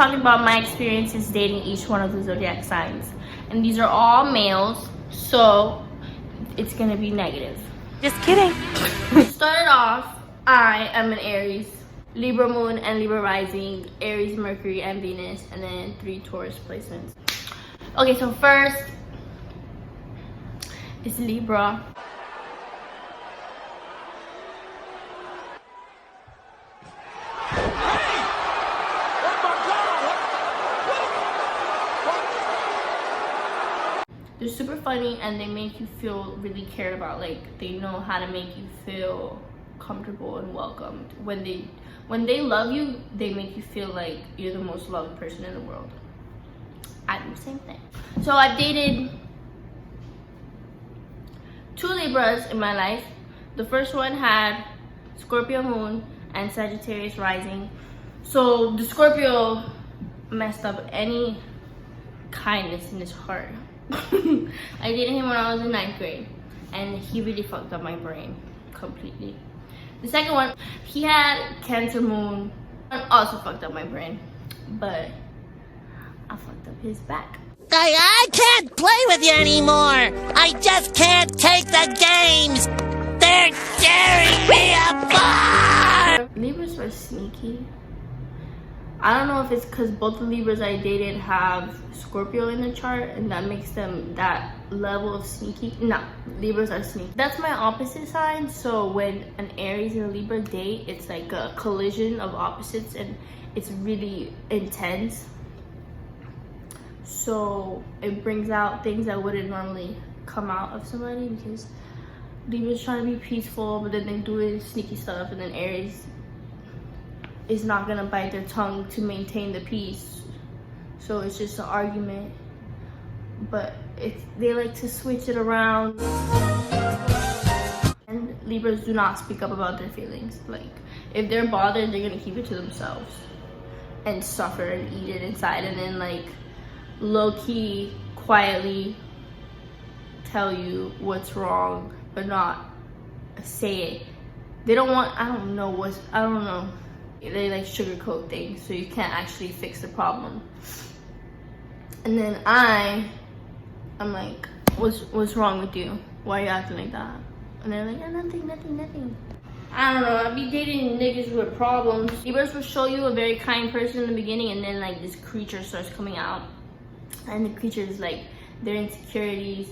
talking about my experiences dating each one of the zodiac signs, and these are all males, so it's gonna be negative. Just kidding. Started off, I am an Aries, Libra moon and Libra rising, Aries, Mercury, and Venus, and then 3 Taurus placements. Okay, so first is Libra. They're super funny and they make you feel really cared about. Like, they know how to make you feel comfortable and welcomed. When they love you, they make you feel like you're the most loved person in the world. I do the same thing. So I've dated 2 Libras in my life. The first one had Scorpio moon and Sagittarius rising. So the Scorpio messed up any kindness in his heart. I dated him when I was in 9th grade, and he really fucked up my brain completely. The second one, he had Cancer moon and also fucked up my brain, but I fucked up his back. I can't play with you anymore. I just can't take the games. They're tearing me apart. Libras are sneaky. I don't know if it's because both the Libras I dated have Scorpio in the chart and that makes them that level of sneaky. No, Libras are sneaky. That's my opposite sign, so when an Aries and a Libra date, it's like a collision of opposites and it's really intense. So it brings out things that wouldn't normally come out of somebody, because Libra's trying to be peaceful, but then they're doing sneaky stuff, and then Aries is not gonna bite their tongue to maintain the peace. So it's just an argument, but they like to switch it around. And Libras do not speak up about their feelings. Like, if they're bothered, they're gonna keep it to themselves and suffer and eat it inside, and then like low-key quietly tell you what's wrong but not say it. They don't want, I don't know, they like sugarcoat things, so you can't actually fix the problem. And then I'm like, what's wrong with you? Why are you acting like that? And they're like, yeah, nothing. I don't know, I be dating niggas with problems. Libras will show you a very kind person in the beginning, and then like this creature starts coming out. And the creature is like their insecurities,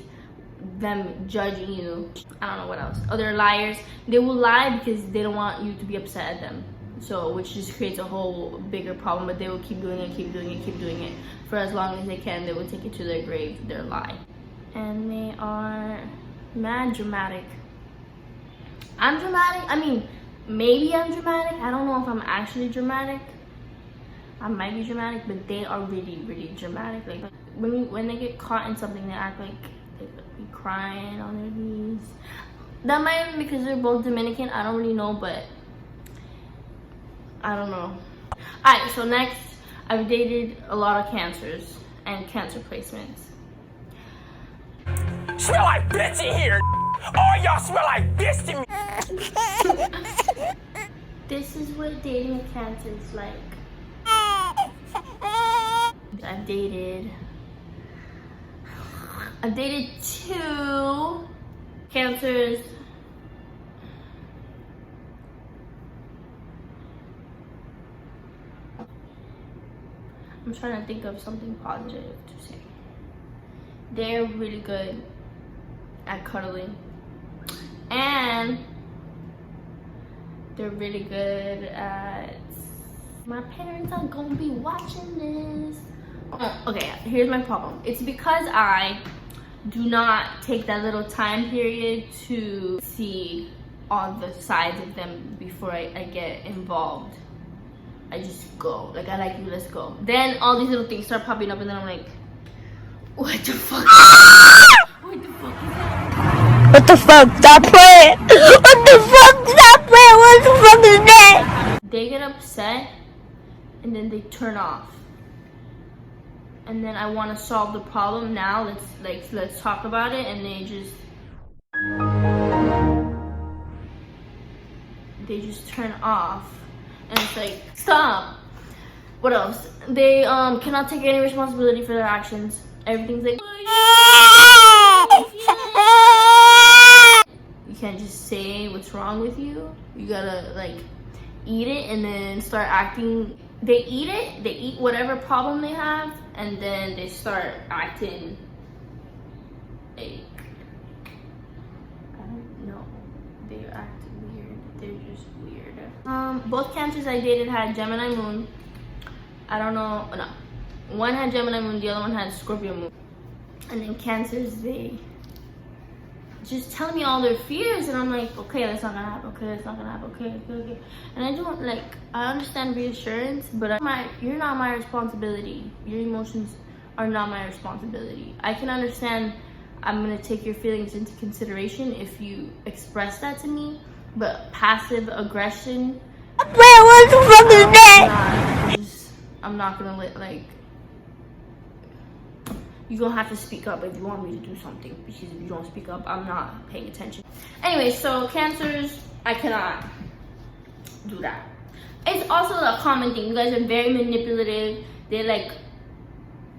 them judging you. I don't know what else. Oh, they're liars. They will lie because they don't want you to be upset at them. So, which just creates a whole bigger problem, but they will keep doing it for as long as they can. They will take it to their grave, their lie. And they are mad dramatic. I'm dramatic. I mean, maybe I'm dramatic. I don't know if I'm actually dramatic. I might be dramatic, but they are really dramatic. Like when they get caught in something, they act like they be crying on their knees. That might be because they're both Dominican. I don't really know, but I don't know. Alright, so next, I've dated a lot of Cancers and Cancer placements. Smell like bitch in here. All y'all smell like bitch to me. This is what dating a Cancer is like. I've dated 2 Cancers. I'm trying to think of something positive to say. They're really good at cuddling, and they're really good at, my parents are gonna be watching this. Oh, okay, here's my problem. It's because I do not take that little time period to see all the sides of them before I get involved. I just go, like, I like you, let's go. Then all these little things start popping up, and then I'm like, what the fuck? What the fuck is that? What the fuck? Stop playing! What the fuck? Stop playing! What the fuck is that? They get upset, and then they turn off. And then I want to solve the problem now. Let's talk about it, and they just turn off. And it's like, stop. What else? They cannot take any responsibility for their actions. Everything's like, you can't just say what's wrong with you. You gotta like eat it and then start acting. They eat it, they eat whatever problem they have, and then they start acting like, I don't know, they act weird. They're just weird. Both cancers I dated had Gemini moon. I don't know, no, one had Gemini moon, the other one had Scorpio moon. And then cancers, they just tell me all their fears, and I'm like, okay, that's not gonna happen, okay, that's not gonna happen, okay. And I don't, like, I understand reassurance, but you're not my responsibility. Your emotions are not my responsibility. I can understand I'm gonna take your feelings into consideration if you express that to me, but passive aggression, What the fuck is that? I'm not gonna let, like, you're gonna have to speak up if you want me to do something, because if you don't speak up, I'm not paying attention. Anyway, so cancers, I cannot do that. It's also a common thing. You guys are very manipulative. They like,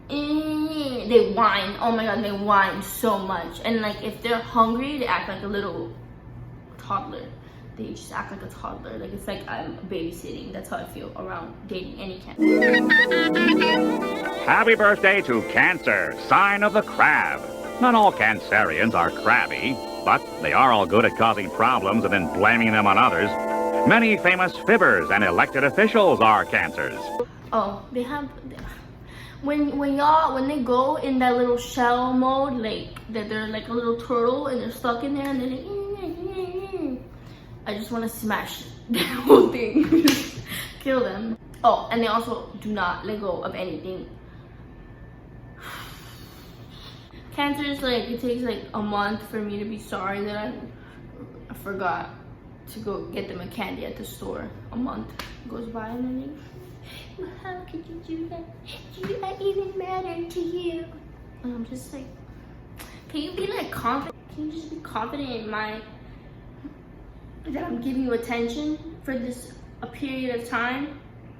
they whine. Oh my god, they whine so much. And like, if they're hungry, they act like a little toddler. They just act like a toddler. Like, it's like I'm babysitting. That's how I feel around dating any cancer. Happy birthday to Cancer, sign of the crab. Not all Cancerians are crabby, but they are all good at causing problems and then blaming them on others. Many famous fibbers and elected officials are Cancers. Oh, they have, when they go in that little shell mode, like that they're like a little turtle and they're stuck in there and they're like, I just want to smash the whole thing. Kill them. Oh, and they also do not let go of anything. Cancers, like, it takes like a month for me to be sorry that I forgot to go get them a candy at the store. A month goes by and then they, how could you do that? Do that even matter to you? And I'm just like, can you be like confident? Can you just be confident in that I'm giving you attention for a period of time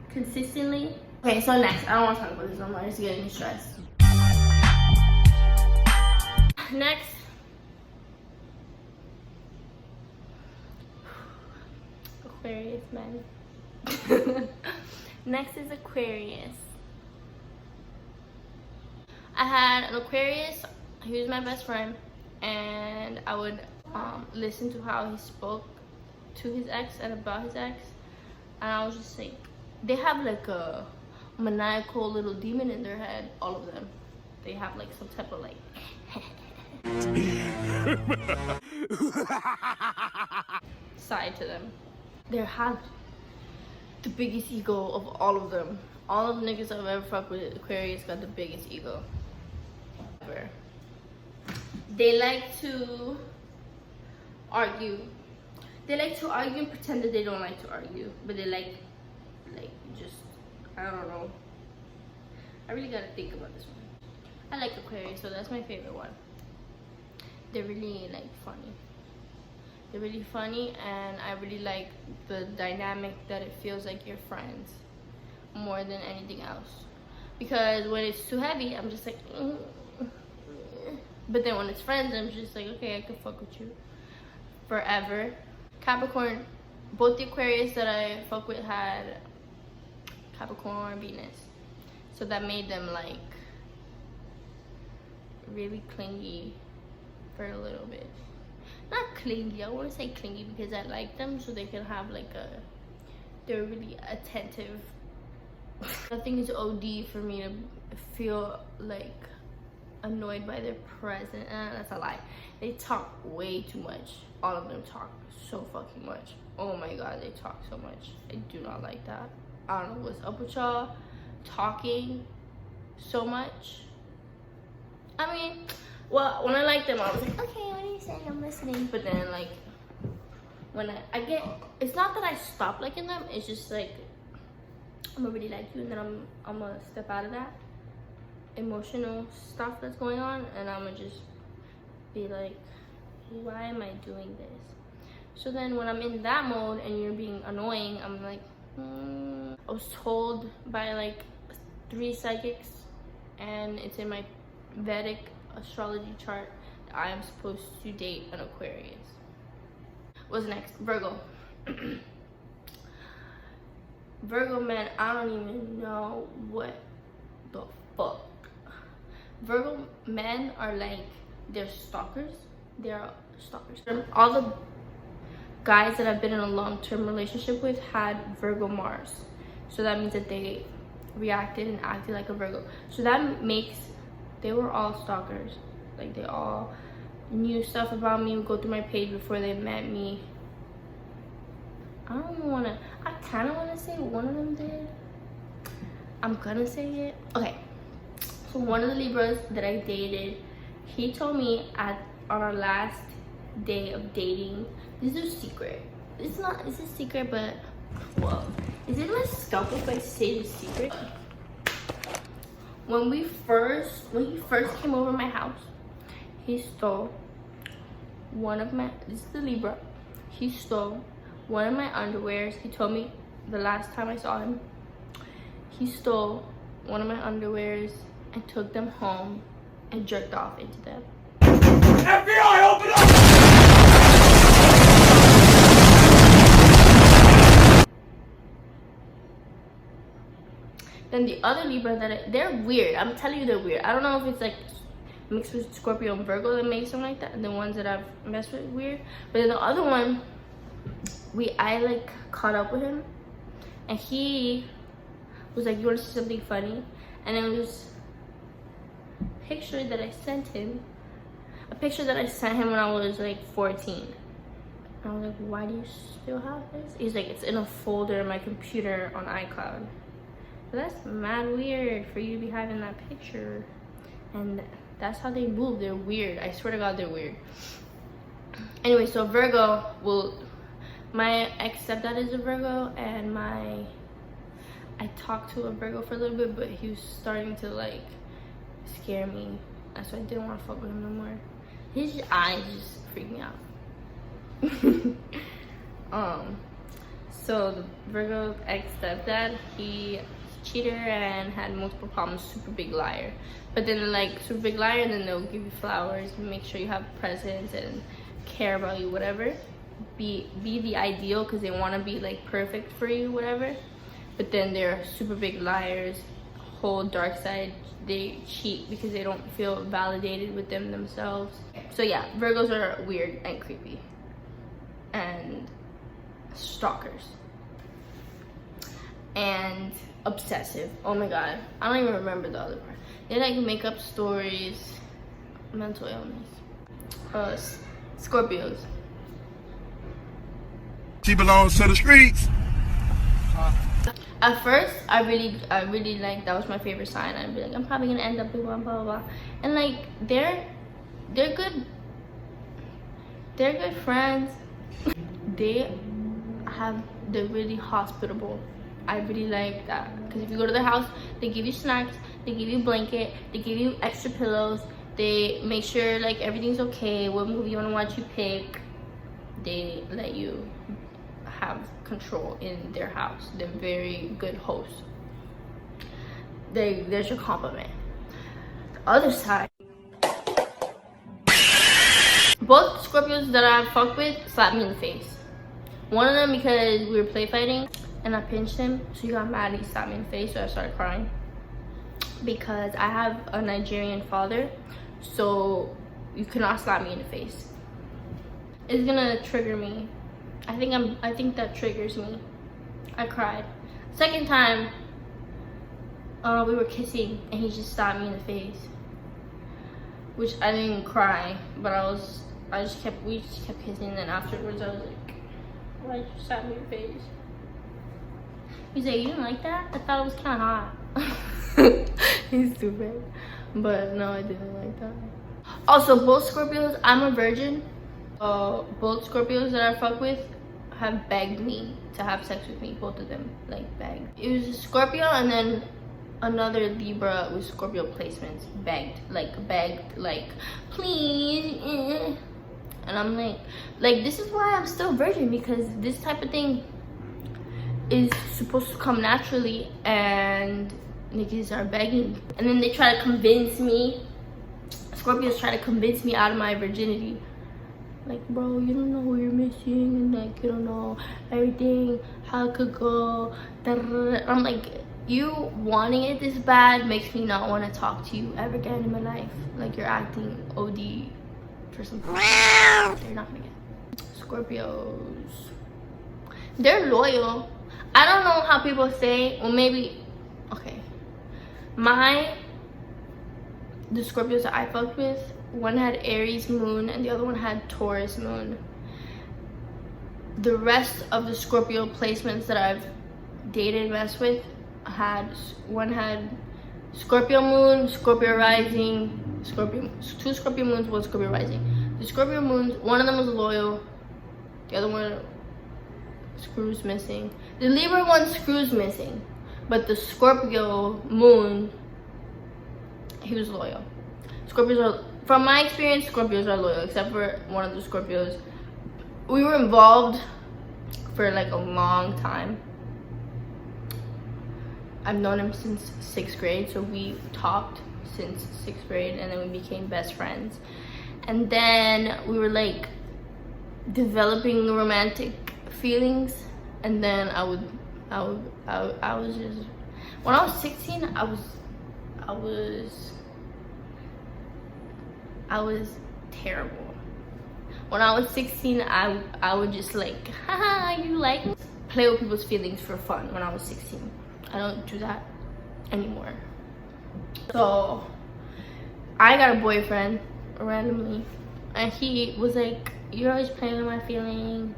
consistently? Okay, so next, I don't want to talk about this anymore. It's getting me stressed. Next, Aquarius, man. Next is Aquarius. I had an Aquarius. He was my best friend, and I would listen to how he spoke to his ex and about his ex, and I was just like, they have like a maniacal little demon in their head, all of them. They have like some type of like side to them. They have the biggest ego of all of them. All of the niggas I've ever fucked with, Aquarius got the biggest ego ever. They like to argue. They like to argue and pretend that they don't like to argue, but they like just, I don't know. I really gotta think about this one. I like Aquarius, so that's my favorite one. They're really like funny. They're really funny, and I really like the dynamic that it feels like you're friends more than anything else. Because when it's too heavy, I'm just like, but then when it's friends, I'm just like, okay, I can fuck with you forever. Capricorn, both the Aquarius that I fuck with had Capricorn or Venus, so that made them like really clingy for a little bit. Not clingy, I want to say clingy because I like them, so they can have like they're really attentive. I think it's OD for me to feel like annoyed by their presence. That's a lie. They talk way too much. All of them talk so fucking much. Oh my god, they talk so much. I do not like that. I don't know what's up with y'all talking so much. I mean, well, when I liked them, I was like, okay, what are you saying? I'm listening. But then, like, when I get, it's not that I stop liking them. It's just like, I'm gonna really like you, and then I'm gonna step out of that emotional stuff that's going on, and I'm gonna just be like, why am I doing this? So then when I'm in that mode and you're being annoying, I'm like, I was told by like 3 psychics, and it's in my Vedic astrology chart that I am supposed to date an Aquarius. What's next? Virgo. Virgo men, I don't even know what the fuck. Virgo men are like, they're stalkers. They're stalkers. All the guys that I've been in a long-term relationship with had Virgo Mars. So that means that they reacted and acted like a Virgo. So that makes, they were all stalkers. Like they all knew stuff about me, would go through my page before they met me. I don't even wanna, I kinda wanna say one of them did. I'm gonna say it. Okay, so one of the Libras that I dated, he told me on our last day of dating, this is a secret. It's a secret, but, well, is it my scalp if I say the secret? When he first came over my house, he stole one of my, this is the Libra, he stole one of my underwears. He told me the last time I saw him, he stole one of my underwears and took them home and jerked off into them. FBI, open up! Then the other Libra they're weird. I'm telling you, they're weird. I don't know if it's like mixed with Scorpio and Virgo that makes them like that. And the ones that I've messed with weird. But then the other one, I like caught up with him, and he was like, "You want to see something funny?" And it was a picture that I sent him. A picture that I sent him when I was like 14. And I was like, "Why do you still have this?" He's like, "It's in a folder in my computer on iCloud." But that's mad weird for you to be having that picture. And that's how they move. They're weird. I swear to God, they're weird. Anyway, so Virgo will. My ex-stepdad is a Virgo, and I talked to a Virgo for a little bit, but he was starting to like scare me. That's why I didn't want to fuck with him no more. His eyes just freak me out. So the Virgo ex-stepdad, he cheater and had multiple problems, super big liar. But then like super big liar, and then they'll give you flowers and make sure you have presents and care about you, whatever. Be the ideal, because they want to be like perfect for you, whatever. But then they're super big liars, whole dark side. They cheat because they don't feel validated with themselves. So yeah, Virgos are weird and creepy and stalkers and obsessive. Oh my God, I don't even remember the other part. They like make up stories. Mental illness. Scorpios. She belongs to the streets. At first, I really like, that was my favorite sign. I'd be like, I'm probably gonna end up with one, blah blah blah. And like they're good friends. They're really hospitable. I really like that, because if you go to their house, they give you snacks, they give you a blanket, they give you extra pillows, they make sure like everything's okay. What movie you want to watch, you pick. They let you have control in their house. They're very good hosts. There's your compliment. The other side, both Scorpios that I fucked with slapped me in the face. One of them because we were play fighting and I pinched him, so he got mad and he slapped me in the face, so I started crying. Because I have a Nigerian father, so you cannot slap me in the face. It's gonna trigger me. I think that triggers me. I cried. Second time, we were kissing and he just slapped me in the face, which I didn't cry, but we just kept kissing, and then afterwards I was like, why did you slap me in the face? He's like, you didn't like that? I thought it was kind of hot. He's stupid. But no, I didn't like that. Also, both Scorpios, I'm a virgin. Both Scorpios that I fuck with have begged me to have sex with me. Both of them, like, begged. It was a Scorpio, and then another Libra with Scorpio placements begged, like, please. And I'm like, this is why I'm still virgin, because this type of thing is supposed to come naturally, and niggas are begging. And then they try to convince me, Scorpios try to convince me out of my virginity. Like, bro, you don't know who you're missing, and like, you don't know everything, how it could go. I'm like, you wanting it this bad makes me not want to talk to you ever again in my life. Like, you're acting OD for something. They're not gonna get. Scorpios, they're loyal. I don't know how people say, well, maybe, okay. The Scorpios that I fucked with, one had Aries moon and the other one had Taurus moon. The rest of the Scorpio placements that I've dated and messed with one had Scorpio moon, Scorpio rising, two Scorpio moons, one Scorpio rising. The Scorpio moons, one of them was loyal, the other one, screws missing. The Libra one, screws missing, but the Scorpio moon, he was loyal. Scorpios are, from my experience, Scorpios are loyal, except for one of the Scorpios. We were involved for like a long time. I've known him since 6th grade, so we talked since 6th grade, and then we became best friends. And then we were like developing romantic feelings, and then I was just, when I was 16, I was terrible. When I was 16, I would just like, haha, you like me? Play with people's feelings for fun when I was 16. I don't do that anymore. So I got a boyfriend randomly, and he was like, you're always playing with my feelings,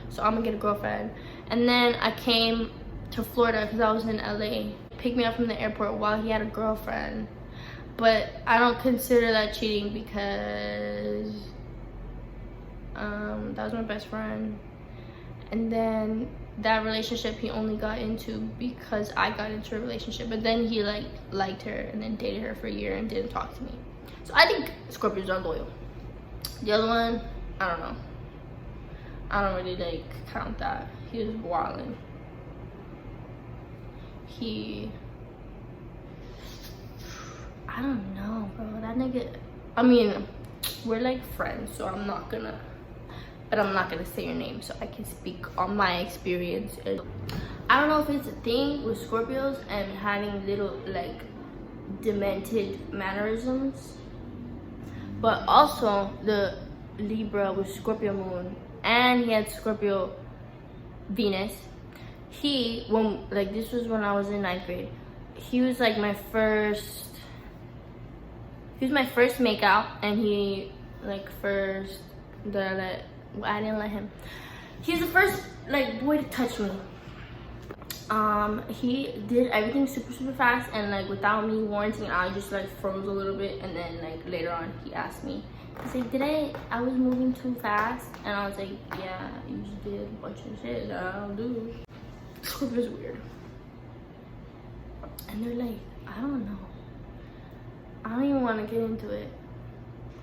so I'm gonna get a girlfriend. And then I came to Florida because I was in LA. Picked me up from the airport while he had a girlfriend. But I don't consider that cheating because that was my best friend. And then that relationship he only got into because I got into a relationship. But then he like liked her and then dated her for a year and didn't talk to me. So I think Scorpios are loyal. The other one, I don't know. I don't really like count that. He was wildin'. I don't know, bro. That nigga, I mean, we're like friends, so I'm not gonna say your name so I can speak on my experience. I don't know if it's a thing with Scorpios and having little like demented mannerisms, but also the Libra with Scorpio moon, and he had Scorpio Venus. This was when I was in 9th grade. He was like my first make out, and he like first that I didn't let him. He's the first like boy to touch me. He did everything super fast, and like without me warranting, I just like froze a little bit, and then like later on he asked me, he's like, I was moving too fast? And I was like, yeah, you just did a bunch of shit that I don't do. Scorpio's weird. And they're like, I don't know. I don't even want to get into it.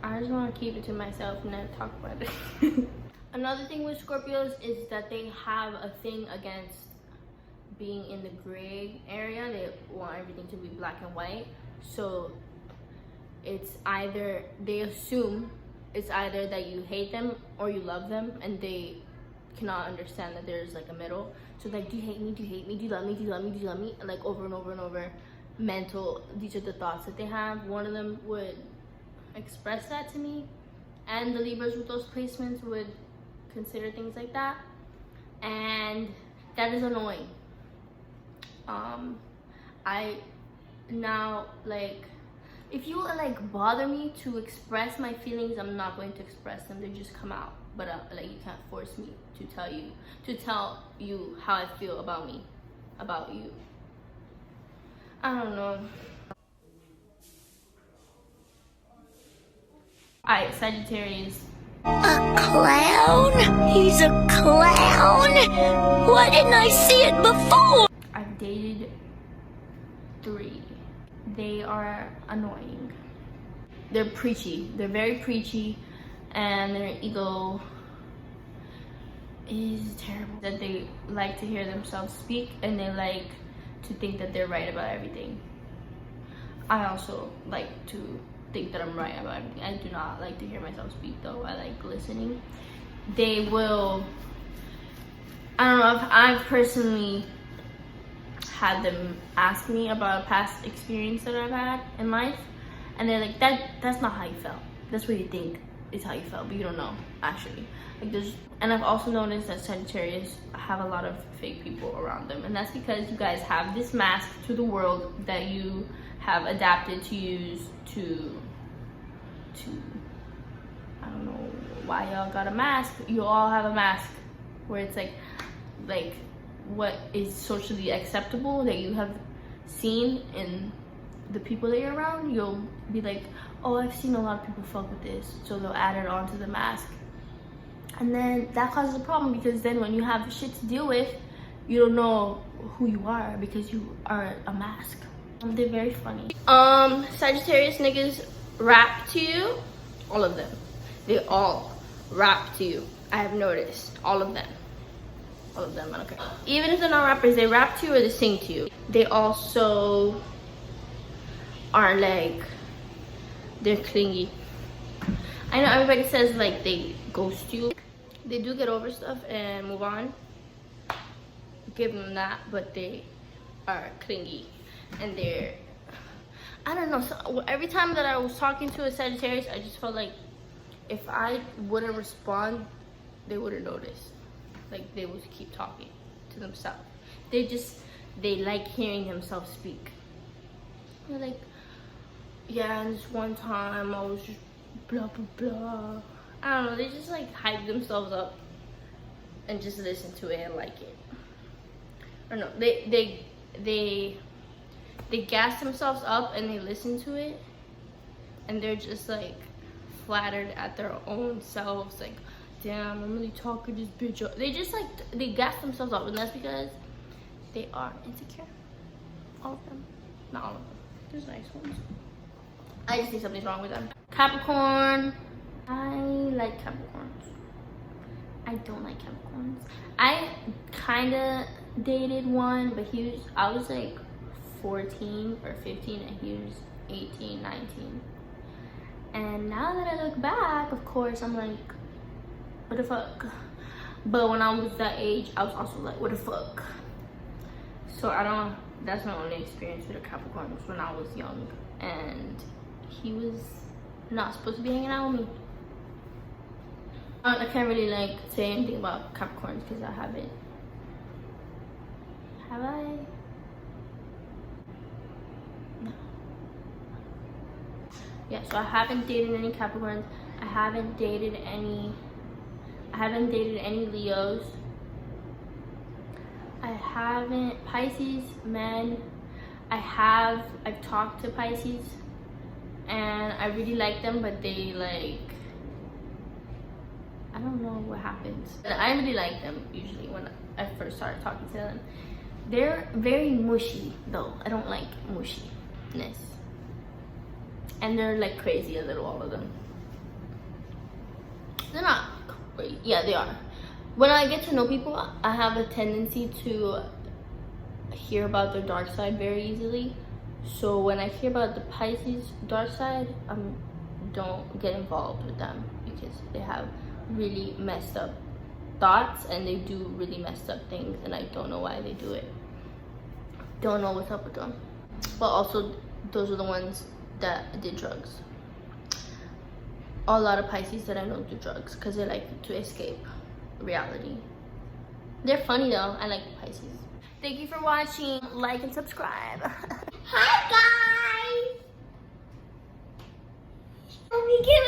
I just want to keep it to myself and not talk about it. Another thing with Scorpios is that they have a thing against being in the gray area. They want everything to be black and white. So it's either, they assume it's either that you hate them or you love them, and they cannot understand that there's like a middle. So like, do you hate me? Do you hate me? Do you love me? Do you love me? Do you love me? Like over and over and over. Mental, these are the thoughts that they have. One of them would express that to me, and the Libras with those placements would consider things like that, and that is annoying. I now, like, if you like bother me to express my feelings, I'm not going to express them. They just come out. But like, you can't force me to tell you how I feel about me, about you. I don't know. Alright, Sagittarius. A clown? He's a clown? Why didn't I see it before? I've dated 3. They are annoying. They're preachy. They're very preachy, and their ego is terrible. That they like to hear themselves speak and they like to think that they're right about everything. I also like to think that I'm right about everything. I do not like to hear myself speak though. I like listening. They will, I don't know if I've personally had them ask me about a past experience that I've had in life, and they're like, that's not how you felt. That's what you think is how you felt, but you don't know actually. Like there's, and I've also noticed that Sagittarius have a lot of fake people around them, and that's because you guys have this mask to the world that you have adapted to use to I don't know why y'all got a mask. You all have a mask where it's like what is socially acceptable that you have seen in the people that you're around. You'll be like, oh, I've seen a lot of people fuck with this, so they'll add it onto the mask, and then that causes a problem because then when you have shit to deal with, you don't know who you are because you are a mask. They're very funny. Sagittarius niggas rap to you. All of them. They all rap to you. I have noticed. All of them. All of them, I don't care. Even if they're not rappers, they rap to you or they sing to you. They also are like, they're clingy. I know everybody says like they ghost you. They do get over stuff and move on. Give them that, but they are clingy. And they're, I don't know, so every time that I was talking to a Sagittarius, I just felt like if I wouldn't respond, they wouldn't notice. Like they would keep talking to themselves. They like hearing themselves speak. They're like, yeah, and this one time I was just blah blah blah. I don't know, they just like hype themselves up and just listen to it and like it. I don't know, they gas themselves up and they listen to it and they're just like flattered at their own selves, like, damn, I'm really talking this bitch up. They just like, they gas themselves up, and that's because they are insecure. All of them. Not all of them. There's nice ones. I just think something's wrong with them. Capricorn. I like Capricorns. I don't like Capricorns. I kind of dated one, but I was like 14 or 15 and he was 18, 19. And now that I look back, of course, I'm like, what the fuck? But when I was that age, I was also like, what the fuck? So that's my only experience with a Capricorn was when I was young. And he was not supposed to be hanging out with me. I can't really like say anything about Capricorns because I haven't. Have I? No. Yeah, so I haven't dated any Capricorns. I haven't dated any Leos. I haven't, Pisces, men. I've talked to Pisces and I really like them, but they like, I don't know what happens. I really like them usually when I first started talking to them. They're very mushy though. I don't like mushiness. And they're like crazy a little, all of them. They're not crazy. Yeah, they are. When I get to know people, I have a tendency to hear about their dark side very easily. So when I hear about the Pisces dark side, don't get involved with them because they have really messed up thoughts and they do really messed up things, and I don't know why they do it. Don't know what's up with them. But also, those are the ones that did drugs. A lot of Pisces that I know do drugs because they like to escape reality. They're funny though. I like Pisces. Thank you for watching. Like and subscribe. Hi guys. Let me give